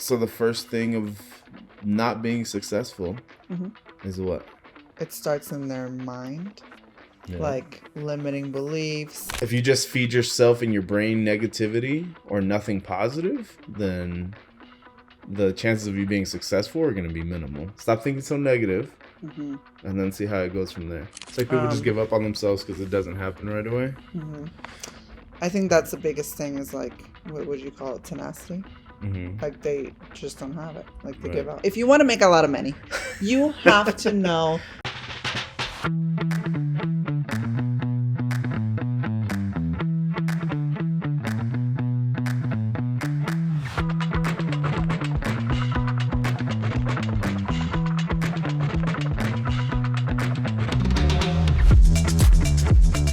So the first thing of not being successful is what? It starts in their mind. Yeah. Like limiting beliefs. If you just feed yourself and your brain negativity or nothing positive, then the chances of you being successful are going to be minimal. Stop thinking so negative, and then see how it goes from there. It's like people just give up on themselves because it doesn't happen right away. I think that's the biggest thing is like, what would you call it? Tenacity. Like they just don't have it. Like they give up. If you want to make a lot of money, you have to know.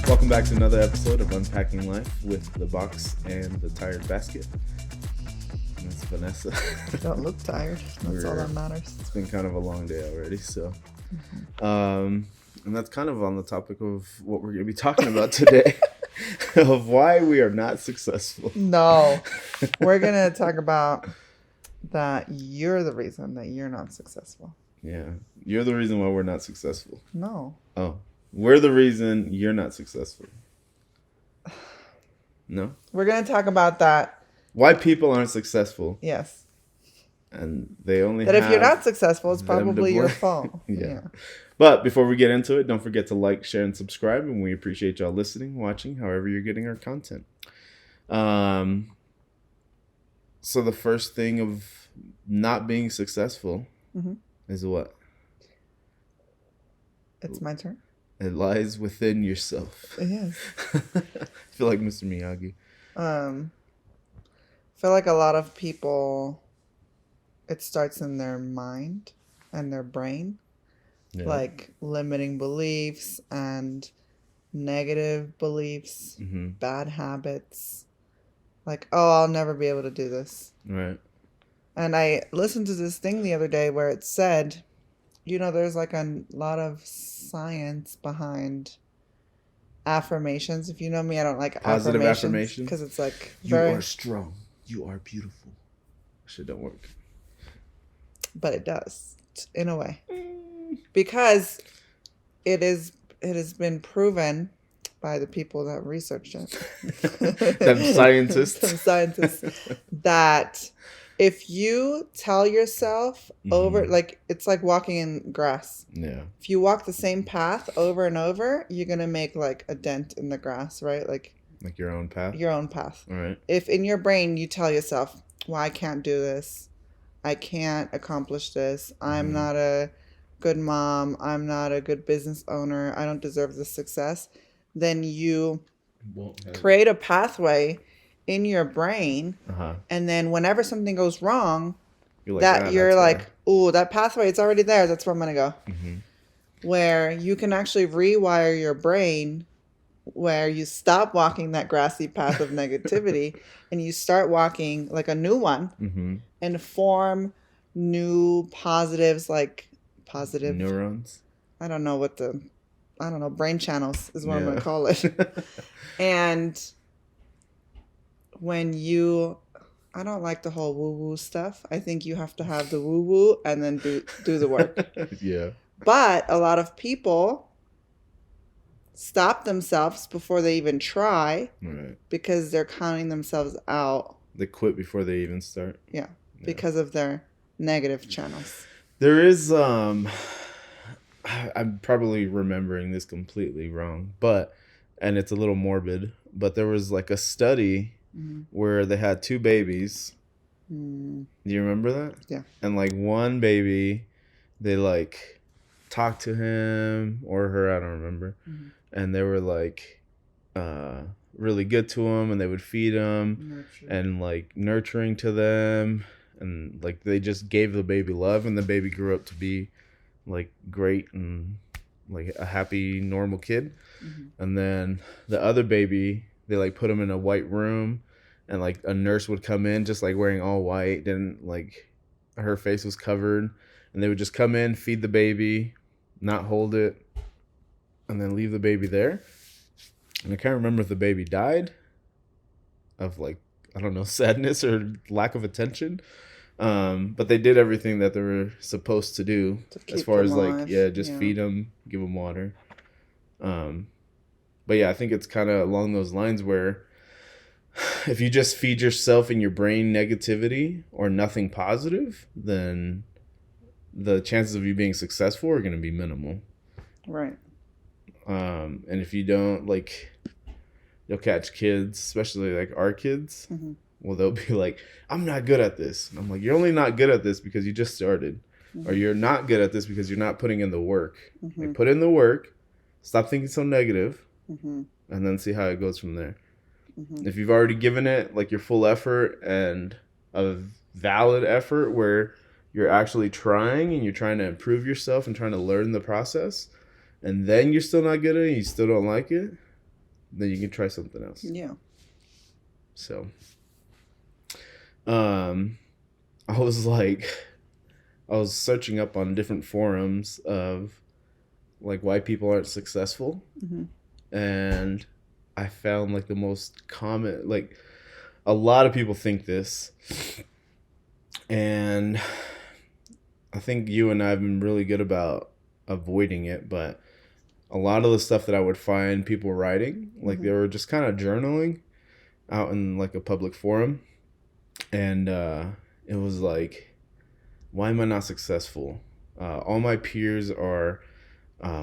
Welcome back to another episode of Unpacking Life with the box and the tired basket. And that's Vanessa. You don't look tired. That's all that matters. It's been kind of a long day already, so. And that's kind of on the topic of what we're going to be talking about today, of why we are not successful. No, we're going to talk about that you're the reason that you're not successful. Yeah, you're the reason why we're not successful. No. Oh, we're the reason you're not successful. No? We're going to talk about that. Why people aren't successful. Yes. And they only that have if you're not successful, it's them to probably your blame. fault. Yeah. But before we get into it, don't forget to like, share, and subscribe. And we appreciate y'all listening, watching, however you're getting our content. So the first thing of not being successful is what? It's my turn. It lies within yourself. It is. I feel like Mr. Miyagi. I feel like a lot of people, it starts in their mind and their brain. Yeah. Like limiting beliefs and negative beliefs, bad habits. Like, oh, I'll never be able to do this. Right. And I listened to this thing the other day where it said, you know, there's like a lot of science behind affirmations. If you know me, I don't like positive affirmations because it's like you are strong, you are beautiful. Shit don't work, but it does in a way because it has been proven by the people that researched it, them scientists, that if you tell yourself over, like, it's like walking in grass. Yeah. If you walk the same path over and over, you're going to make like a dent in the grass, right? Like your own path? Your own path. All right. If in your brain you tell yourself, well, I can't do this. I can't accomplish this. I'm not a good mom. I'm not a good business owner. I don't deserve this success. Then you create a pathway in your brain, and then whenever something goes wrong, you're like, oh, that pathway, it's already there. That's where I'm gonna go. Where you can actually rewire your brain, where you stop walking that grassy path of negativity, and you start walking like a new one, and form new positives, like positive neurons. I don't know, brain channels is what I'm gonna call it, and when I don't like the whole woo-woo stuff. I think you have to have the woo-woo and then do the work. Yeah. But a lot of people stop themselves before they even try, because they're counting themselves out. They quit before they even start. Yeah. Because of their negative channels. There is, I'm probably remembering this completely wrong, and it's a little morbid, but there was like a study where they had two babies. Do you remember that? Yeah. And like one baby, they like talked to him or her, I don't remember. And they were like really good to him, and they would feed him and like nurturing to them, and like they just gave the baby love, and the baby grew up to be like great and like a happy normal kid. And then the other baby, they like put him in a white room, and like a nurse would come in just like wearing all white, and like her face was covered, and they would just come in, feed the baby, not hold it, and then leave the baby there. And I can't remember if the baby died of like, I don't know, sadness or lack of attention. But they did everything that they were supposed to do, as far as like, just feed them, give them water. But yeah, I think it's kind of along those lines where if you just feed yourself and your brain negativity or nothing positive, then the chances of you being successful are going to be minimal. Right. And if you don't, like, you'll catch kids, especially like our kids. Mm-hmm. Well, they'll be like, I'm not good at this. And I'm like, you're only not good at this because you just started. Mm-hmm. Or you're not good at this because you're not putting in the work. Mm-hmm. Like, put in the work, stop thinking so negative, and then see how it goes from there. Mm-hmm. If you've already given it like your full effort and a valid effort where you're actually trying and you're trying to improve yourself and trying to learn the process, and then you're still not good at it, you still don't like it, then you can try something else. Yeah. So, I was searching up on different forums of like why people aren't successful. Mm-hmm. And I found like the most common, like a lot of people think this, and I think you and I have been really good about avoiding it, but a lot of the stuff that I would find people writing, like they were just kind of journaling out in like a public forum, and it was like, why am I not successful? All my peers are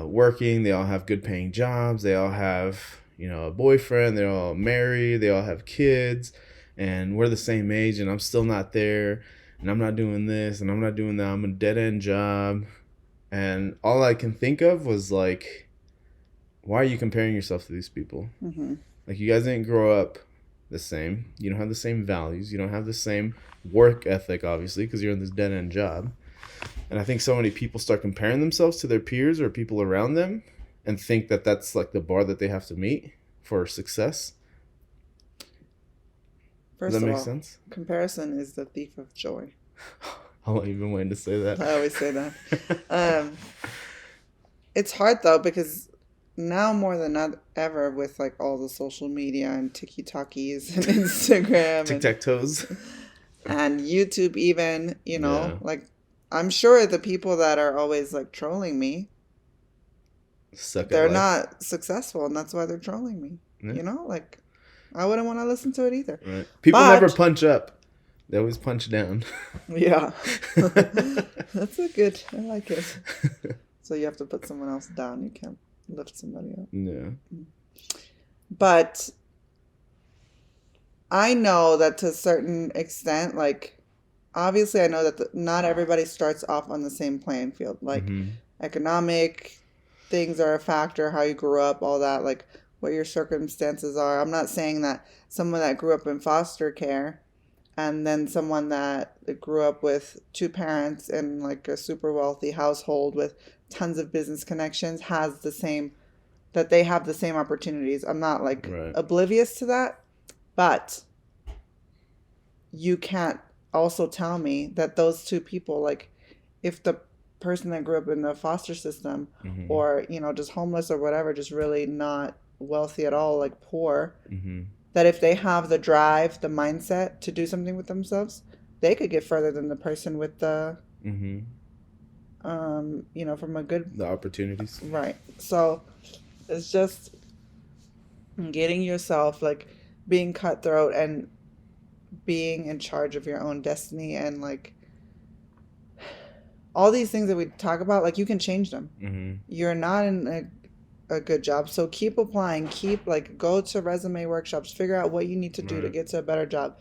working, they all have good paying jobs, they all have, a boyfriend, they're all married, they all have kids, and we're the same age, and I'm still not there, and I'm not doing this, and I'm not doing that, I'm a dead-end job. And all I can think of was like, why are you comparing yourself to these people? Mm-hmm. Like, you guys didn't grow up the same, you don't have the same values, you don't have the same work ethic, obviously, because you're in this dead-end job. And I think so many people start comparing themselves to their peers or people around them and think that that's like the bar that they have to meet for success. First Does that make sense? Comparison is the thief of joy. How long have you been waiting to say that? I always say that. It's hard though, because now more than ever with like all the social media and TikTokies and Instagram. Tic-tac-toes. And YouTube even, like I'm sure the people that are always like trolling me, they're not successful, and that's why they're trolling me. Yeah. Like I wouldn't want to listen to it either. Right. People never punch up. They always punch down. Yeah. That's a good, I like it. So you have to put someone else down. You can't lift somebody up. Yeah. But I know that to a certain extent, like, obviously I know that not everybody starts off on the same playing field. Like, economic things are a factor, how you grew up, all that, like, what your circumstances are. I'm not saying that someone that grew up in foster care and then someone that grew up with two parents in, like, a super wealthy household with tons of business connections has the same, that they have the same opportunities. I'm not, like, oblivious to that. But you can't also tell me that those two people, like, if the person that grew up in the foster system or, just homeless or whatever, just really not wealthy at all, like poor, that if they have the drive, the mindset to do something with themselves, they could get further than the person with the, from a good... The opportunities. Right. So it's just getting yourself, like, being cutthroat and being in charge of your own destiny, and like all these things that we talk about, like, you can change them. You're not in a good job, so keep applying, go to resume workshops, figure out what you need to do to get to a better job.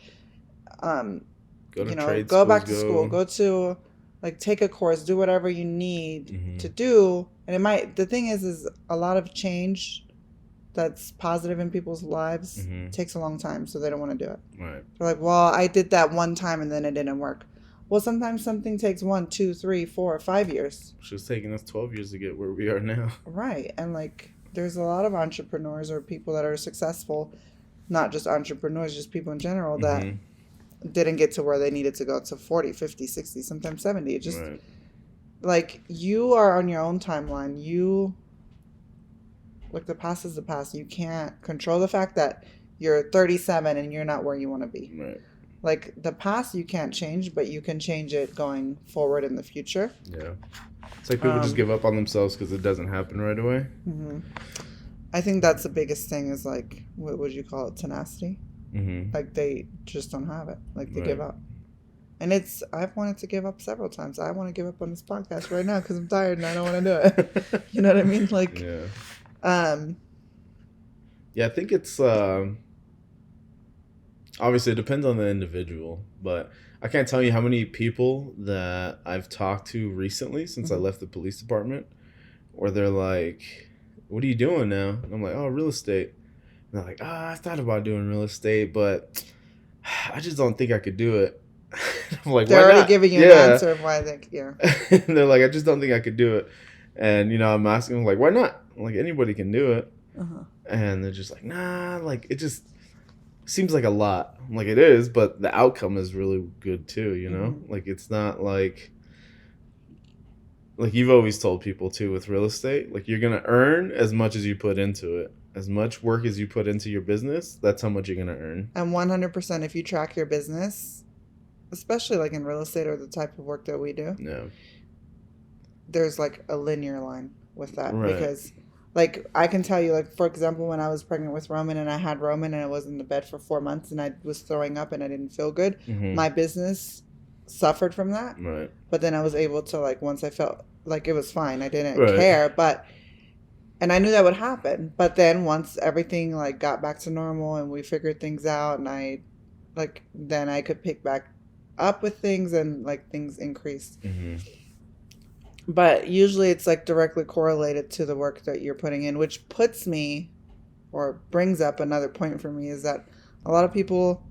Go back to school, go to, like, take a course, do whatever you need to do. And the thing is a lot of change that's positive in people's lives takes a long time, so they don't want to do it. Right. They're like, well, I did that one time and then it didn't work. Well, sometimes something takes 1, 2, 3, 4, 5 years. It's taking us 12 years to get where we are now. Right. And like, there's a lot of entrepreneurs or people that are successful, not just entrepreneurs, just people in general that didn't get to where they needed to go to 40, 50, 60, sometimes 70. It just like, you are on your own timeline. Like, the past is the past. You can't control the fact that you're 37 and you're not where you want to be. Right. Like the past you can't change, but you can change it going forward in the future. Yeah. It's like people just give up on themselves because it doesn't happen right away. Mm-hmm. I think that's the biggest thing is like, what would you call it? Tenacity. Mm-hmm. Like they just don't have it. Like they Right. give up. And I've wanted to give up several times. I want to give up on this podcast right now because I'm tired and I don't want to do it. You know what I mean? Like, yeah. Yeah, I think it's obviously it depends on the individual, but I can't tell you how many people that I've talked to recently since I left the police department, where they're like, "What are you doing now?" And I'm like, "Oh, real estate." And they're like, I thought about doing real estate, but I just don't think I could do it." I'm like, they're why already not? giving you an answer of why they, And they're like, I just don't think I could do it. And, I'm asking them, like, why not? I'm like, anybody can do it. Uh-huh. And they're just like, nah, like, it just seems like a lot. I'm like, it is, but the outcome is really good too, Mm-hmm. Like, it's not like you've always told people too with real estate, like, you're going to earn as much as you put into it. As much work as you put into your business, that's how much you're going to earn. And 100% if you track your business, especially like in real estate or the type of work that we do, there's like a linear line with that. Right. Because like I can tell you, like, for example, when I was pregnant with Roman and I had Roman and I was in the bed for 4 months and I was throwing up and I didn't feel good, my business suffered from that. Right. But then I was able to, like, once I felt like it was fine, I didn't care, and I knew that would happen. But then once everything like got back to normal and we figured things out and then I could pick back up with things and like things increased. Mm-hmm. But usually it's like directly correlated to the work that you're putting in, which puts me or brings up another point for me is that a lot of people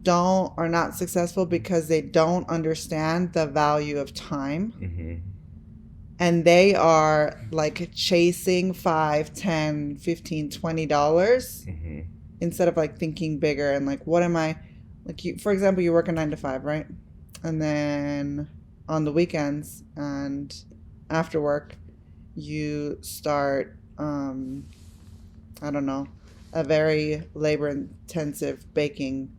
are not successful because they don't understand the value of time. Mm-hmm. And they are like chasing $5, $10, $15, $20 instead of like thinking bigger and like, what am I, like, you, for example, you work a 9 to 5, right? And then on the weekends and after work, you start, I don't know, a very labor intensive baking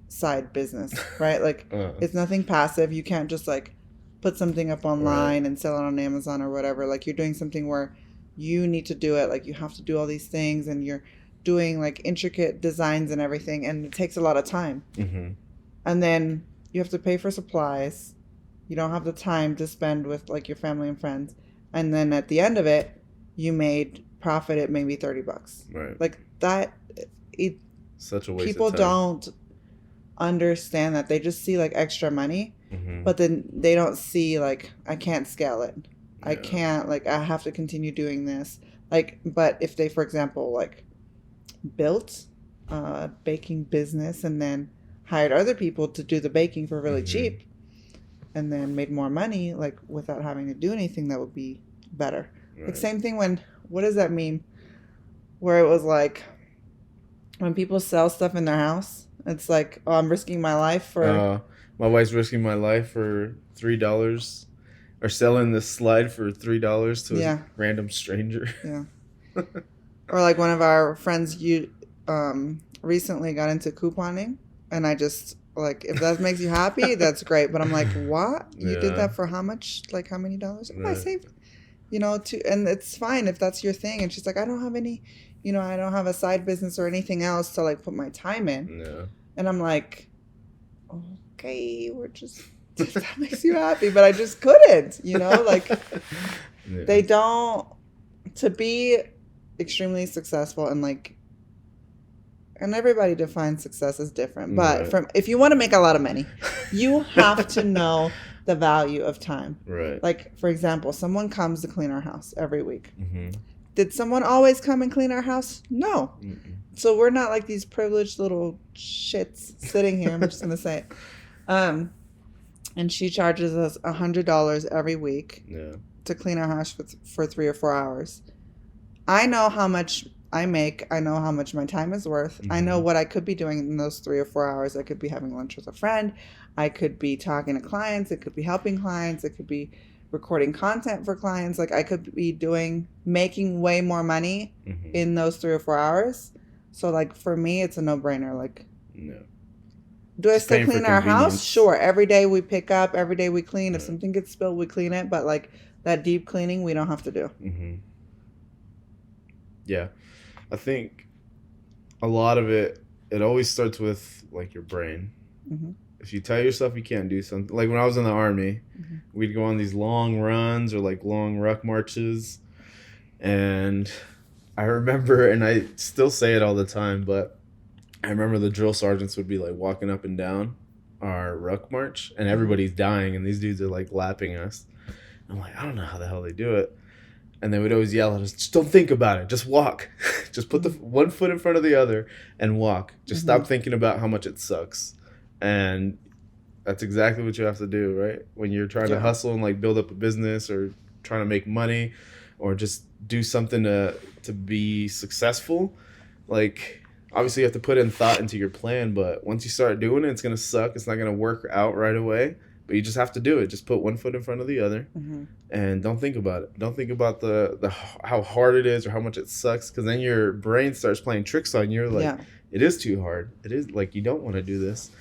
side business, right? Like it's nothing passive. You can't just like put something up online and sell it on Amazon or whatever. Like you're doing something where you need to do it. Like you have to do all these things and you're doing like intricate designs and everything. And it takes a lot of time. Mm-hmm. And then you have to pay for supplies. You don't have the time to spend with like your family and friends. And then at the end of it, you made profit at maybe $30. Right. Like that, such a waste people of time. Don't understand that. They just see like extra money. But then they don't see, like, I can't scale it. Yeah. I can't, like, I have to continue doing this. Like, but if they, for example, like, built a baking business and then hired other people to do the baking for really cheap and then made more money, like, without having to do anything, that would be better. Right. Like, same thing when, what does that mean? Where it was like, when people sell stuff in their house, it's like, oh, I'm risking my life for... my wife's risking my life for $3, or selling this slide for $3 to a random stranger. Yeah. Or like one of our friends, recently got into couponing, and I just like, if that makes you happy, that's great. But I'm like, what? You did that for how much? Like how many dollars? Oh, I saved, and it's fine if that's your thing. And she's like, I don't have any, I don't have a side business or anything else to like put my time in. Yeah. And I'm like, okay, we're just, if that makes you happy, but I just couldn't, like they don't, to be extremely successful and like, and everybody defines success as different, but if you want to make a lot of money, you have to know the value of time. Right. Like, for example, someone comes to clean our house every week. Mm-hmm. Did someone always come and clean our house? No. Mm-mm. So we're not like these privileged little shits sitting here. I'm just going to say it. And she charges us $100 every week to clean our house for 3 or 4 hours. I know how much I make. I know how much my time is worth. Mm-hmm. I know what I could be doing in those 3 or 4 hours. I could be having lunch with a friend. I could be talking to clients. It could be helping clients. It could be recording content for clients. Like I could be making way more money in those 3 or 4 hours. So like for me, it's a no-brainer. Like, Do I Just still paying for clean our house? convenience. Sure. Every day we pick up. Every day we clean. If Yeah. something gets spilled, we clean it. But like that deep cleaning, we don't have to do. Mm-hmm. Yeah. I think a lot of it always starts with like your brain. Mm-hmm. If you tell yourself you can't do something, like when I was in the army, Mm-hmm. we'd go on these long runs or like long ruck marches. And I remember, and I still say it all the time, but I remember the drill sergeants would be like walking up and down our ruck march, and everybody's dying, and these dudes are like lapping us. I'm like, I don't know how the hell they do it. And they would always yell at us, just don't think about it. Just walk. Just put the one foot in front of the other and walk. Just stop thinking about how much it sucks. And that's exactly what you have to do, right? When you're trying to hustle and like build up a business or trying to make money or just do something to be successful. Like, obviously you have to put in thought into your plan, but once you start doing it, it's going to suck. It's not going to work out right away. But you just have to do it. Just put one foot in front of the other, and don't think about it. Don't think about the how hard it is or how much it sucks, because then your brain starts playing tricks on you. Like, it is too hard. It is like you don't want to do this.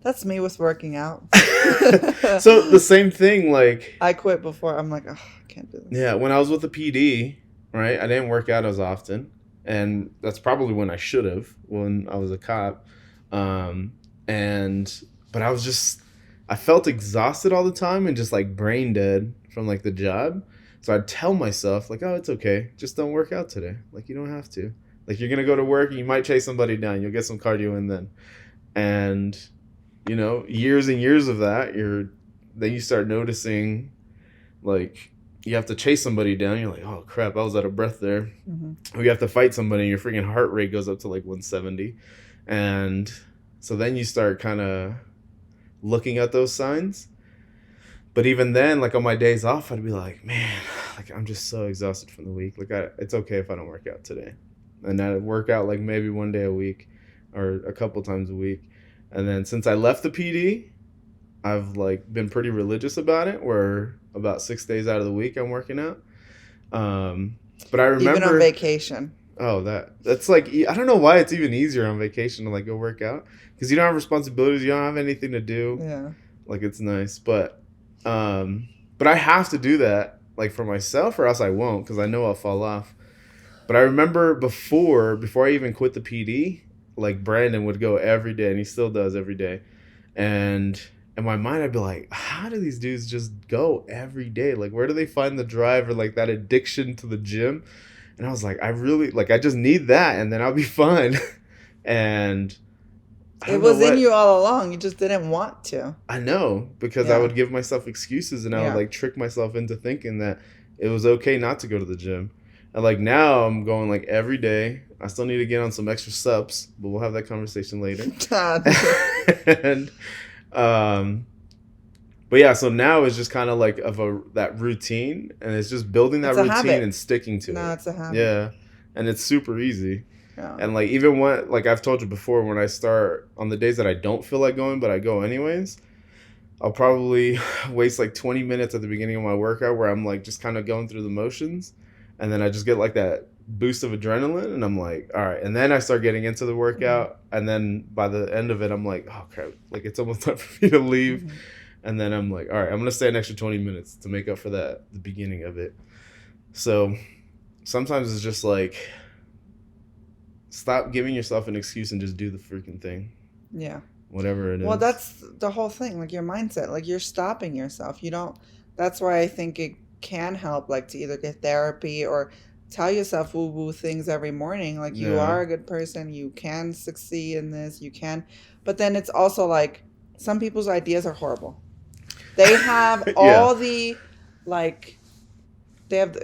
That's me with working out. So the same thing. Like, I quit before. I'm like, oh, I can't do this. Yeah, when I was with the PD, right, I didn't work out as often, and that's probably when I should have when I was a cop. But I was just. I felt exhausted all the time and just like brain dead from like the job. So I'd tell myself like, oh, it's okay. Just don't work out today. Like, you don't have to. Like, you're going to go to work and you might chase somebody down. You'll get some cardio in then. And, you know, years and years of that, then you start noticing like you have to chase somebody down. You're like, oh crap, I was out of breath there. Or you have to fight somebody and your freaking heart rate goes up to like 170. And so then you start kind of looking at those signs. But even then, like on my days off, I'd be like, man, like I'm just so exhausted from the week. Like it's okay if I don't work out today. And I'd work out like maybe one day a week or a couple times a week. And then since I left the PD, I've like been pretty religious about it, where about 6 days out of the week I'm working out. But I remember even on vacation. Oh, that's like, I don't know why it's even easier on vacation to like go work out, because you don't have responsibilities, you don't have anything to do. Yeah. Like, it's nice, but I have to do that like for myself, or else I won't, because I know I'll fall off. But I remember before I even quit the PD, like Brandon would go every day, and he still does every day. And in my mind, I'd be like, how do these dudes just go every day? Like, where do they find the drive or like that addiction to the gym? And I was like, I just need that, and then I'll be fine. And it was in you all along. You just didn't want to. I know, because I would give myself excuses, and I would like trick myself into thinking that it was okay not to go to the gym. And like now I'm going like every day. I still need to get on some extra subs, but we'll have that conversation later. And but yeah, so now it's just kind of like that routine, and it's just building that routine and sticking to it. No, it's a habit. Yeah, and it's super easy. Yeah. And like even when, like I've told you before, when I start on the days that I don't feel like going, but I go anyways, I'll probably waste like 20 minutes at the beginning of my workout where I'm like just kind of going through the motions, and then I just get like that boost of adrenaline, and I'm like, all right, and then I start getting into the workout, and then by the end of it, I'm like, oh crap, like it's almost time for me to leave. And then I'm like, all right, I'm going to stay an extra 20 minutes to make up for the beginning of it. So sometimes it's just like, stop giving yourself an excuse and just do the freaking thing. Yeah. Whatever it is. Well, that's the whole thing. Like your mindset, like you're stopping yourself. That's why I think it can help, like to either get therapy or tell yourself woo-woo things every morning. Like you are a good person. You can succeed in this. You can. But then it's also like some people's ideas are horrible. They have all the, like, they have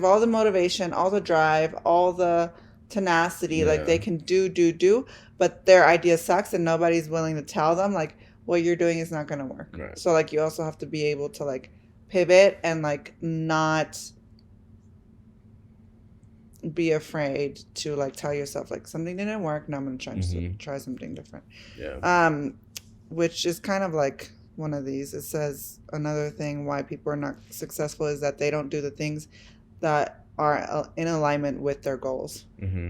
all the motivation, all the drive, all the tenacity. Like, they can do, but their idea sucks and nobody's willing to tell them, like, what you're doing is not going to work. Right. So, like, you also have to be able to, like, pivot and, like, not be afraid to, like, tell yourself, like, something didn't work, now I'm going to try something different. Yeah. Which is kind of like one of these. It says another thing why people are not successful is that they don't do the things that are in alignment with their goals.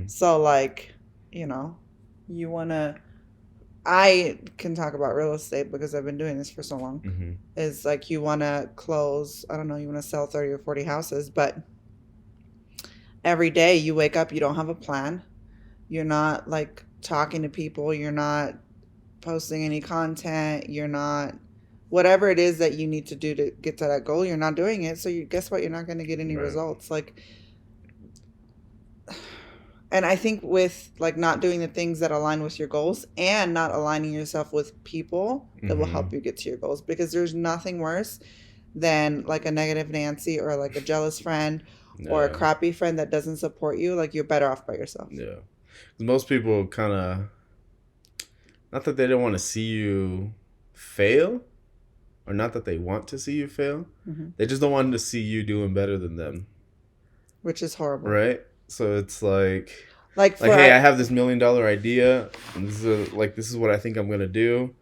So like, you want to I can talk about real estate because I've been doing this for so long. Mm-hmm. Is like you want to close, I don't know, you want to sell 30 or 40 houses, but every day you wake up, you don't have a plan. You're not like talking to people. You're not posting any content. You're not, whatever it is that you need to do to get to that goal, you're not doing it. So guess what? You're not going to get any results. Like, and I think with like not doing the things that align with your goals and not aligning yourself with people that will help you get to your goals, because there's nothing worse than like a negative Nancy or like a jealous friend or a crappy friend that doesn't support you. Like, you're better off by yourself. Yeah. Most people kind of, not that they don't want to see you fail, or not that they want to see you fail. Mm-hmm. They just don't want to see you doing better than them. Which is horrible. Right? So it's like hey, I have this $1 million idea, and this is what I think I'm going to do.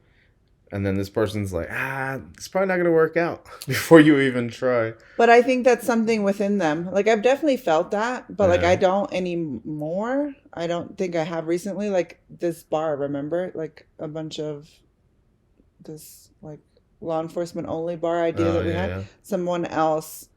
And then this person's like, it's probably not going to work out before you even try. But I think that's something within them. Like, I've definitely felt that, but like, I don't anymore. I don't think I have recently. Like, this bar, remember? Like, a bunch of this, like, law enforcement only bar idea that we had. Yeah. Someone else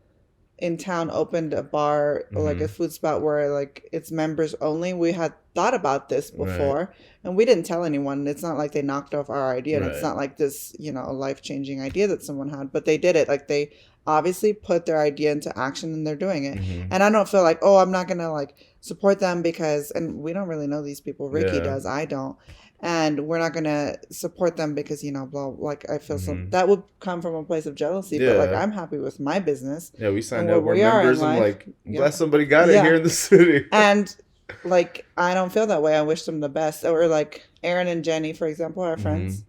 in town opened a bar, or like a food spot where like it's members only. We had thought about this before, and we didn't tell anyone. It's not like they knocked off our idea, and it's not like this, life-changing idea that someone had, but they did it. Like, they obviously put their idea into action, and they're doing it. And I don't feel like, I'm not gonna like support them because, and we don't really know these people. Ricky does, I don't. And we're not going to support them because, blah, like, I feel that would come from a place of jealousy. But, like, I'm happy with my business. Yeah, we signed up. We're members, and, like, glad somebody got it here in the city. And, like, I don't feel that way. I wish them the best. Or, like, Aaron and Jenny, for example, our friends,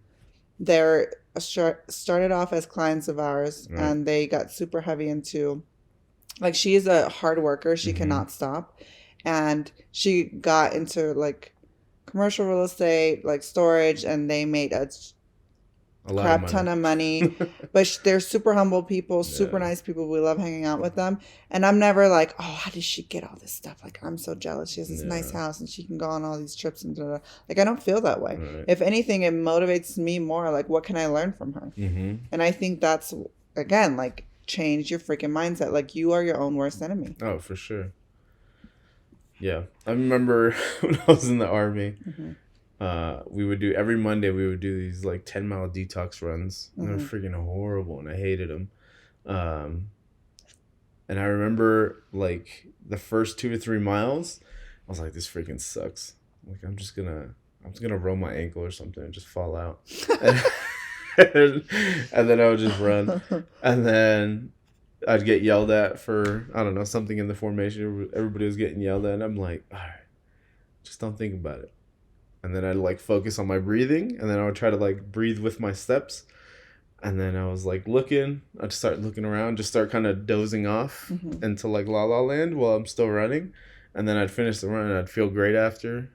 they're started off as clients of ours, and they got super heavy into, like, she is a hard worker. She cannot stop. And she got into, like, commercial real estate, like storage, and they made a crap ton of money. But they're super humble people, super nice people. We love hanging out with them. And I'm never like, how did she get all this stuff? Like, I'm so jealous. She has this nice house and she can go on all these trips and da-da. Like, I don't feel that way. If anything, it motivates me more. Like, what can I learn from her? And I think that's, again, like, change your freaking mindset. Like, you are your own worst enemy. Oh, for sure. Yeah, I remember when I was in the Army, we would do, every Monday we would do these like 10-mile detox runs. And they were freaking horrible, and I hated them. And I remember like the first 2 or 3 miles, I was like, this freaking sucks. Like, I'm just gonna roll my ankle or something and just fall out. And then I would just run. And then I'd get yelled at for, I don't know, something in the formation. Everybody was getting yelled at. And I'm like, all right, just don't think about it. And then I'd like focus on my breathing. And then I would try to like breathe with my steps. And then I was like I'd start looking around, just start kind of dozing off into like La La Land while I'm still running. And then I'd finish the run and I'd feel great after,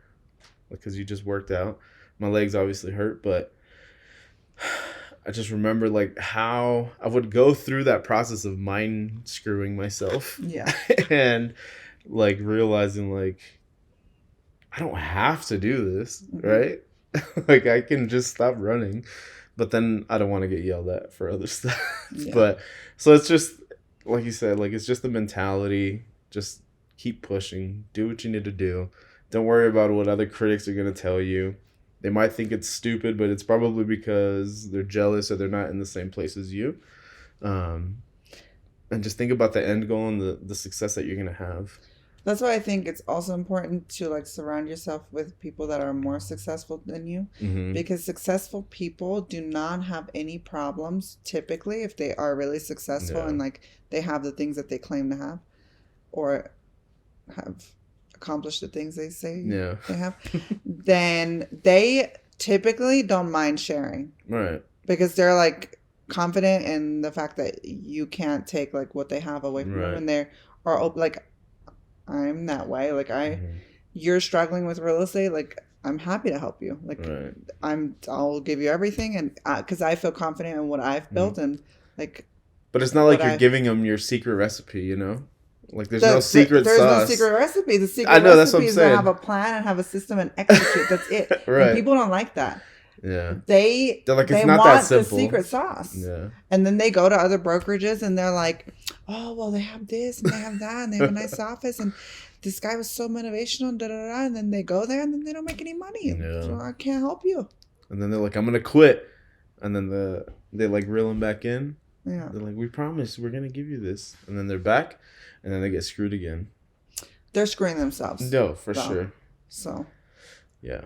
because you just worked out. My legs obviously hurt, but I just remember like how I would go through that process of mind screwing myself. Yeah. And like realizing like, I don't have to do this, right? Like, I can just stop running, but then I don't want to get yelled at for other stuff. But so it's just, like you said, like, it's just the mentality. Just keep pushing, do what you need to do. Don't worry about what other critics are going to tell you. They might think it's stupid, but it's probably because they're jealous or they're not in the same place as you. And just think about the end goal and the success that you're going to have. That's why I think it's also important to like surround yourself with people that are more successful than you. Because successful people do not have any problems typically if they are really successful and like they have the things that they claim to have or have accomplish the things they say they have, then they typically don't mind sharing. Right. Because they're like confident in the fact that you can't take like what they have away from them, and they're like, I'm that way. Like you're struggling with real estate. Like, I'm happy to help you. Like I'll give you everything. And cause I feel confident in what I've built and like, but it's not like you're giving them your secret recipe, you know? Like, there's no secret sauce. There's no secret recipe. The secret recipe is to have a plan and have a system and execute. That's it. Right. And people don't like that. Yeah. They're like, it's they not want that simple. the secret sauce. Yeah. And then they go to other brokerages and they're like, oh, well, they have this and they have that and they have a nice office and this guy was so motivational, da da da. And then they go there and then they don't make any money. Yeah. So I can't help you. And then they're like, I'm gonna quit. And then they like reel them back in. Yeah. They're like, we promise we're gonna give you this. And then they're back, and then they get screwed again. They're screwing themselves. No, for sure. So. Yeah.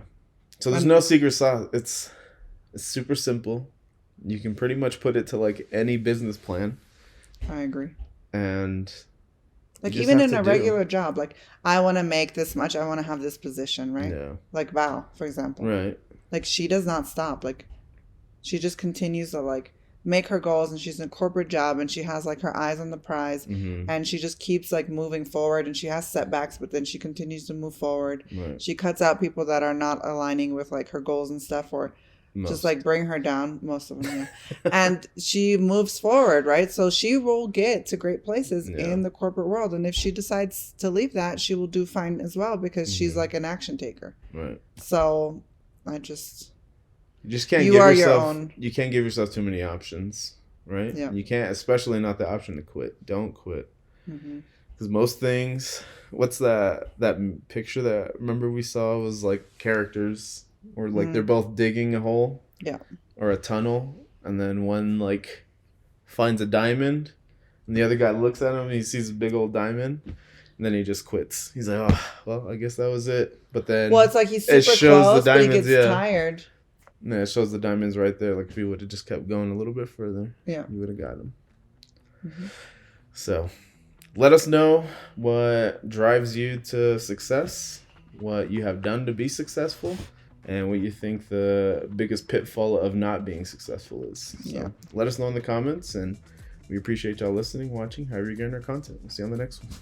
So there's no secret sauce. It's super simple. You can pretty much put it to like any business plan. I agree. And like even in a regular job, like I want to make this much, I want to have this position, right? Yeah. Like Val, for example. Right. Like she does not stop. Like she just continues to like make her goals, and she's in a corporate job and she has like her eyes on the prize, and she just keeps like moving forward, and she has setbacks, but then she continues to move forward. Right. She cuts out people that are not aligning with like her goals and stuff, or just like bring her down, most of them, yeah. And she moves forward, right? So she will get to great places in the corporate world, and if she decides to leave that, she will do fine as well, because she's like an action taker. Right. So you just can't you can't give yourself too many options, right? Yeah. You can't, especially not the option to quit. Don't quit. Because most things, what's that picture that remember we saw was like characters, or like they're both digging a hole, or a tunnel, and then one like finds a diamond, and the other guy looks at him and he sees a big old diamond, and then he just quits. He's like, oh, well, I guess that was it. But then it's like he's super close, but he gets tired. Yeah, it shows the diamonds right there. Like if he would have just kept going a little bit further, you would have got them. So let us know what drives you to success, what you have done to be successful, and what you think the biggest pitfall of not being successful is. So let us know in the comments, and we appreciate y'all listening, watching, however you're getting our content. We'll see you on the next one.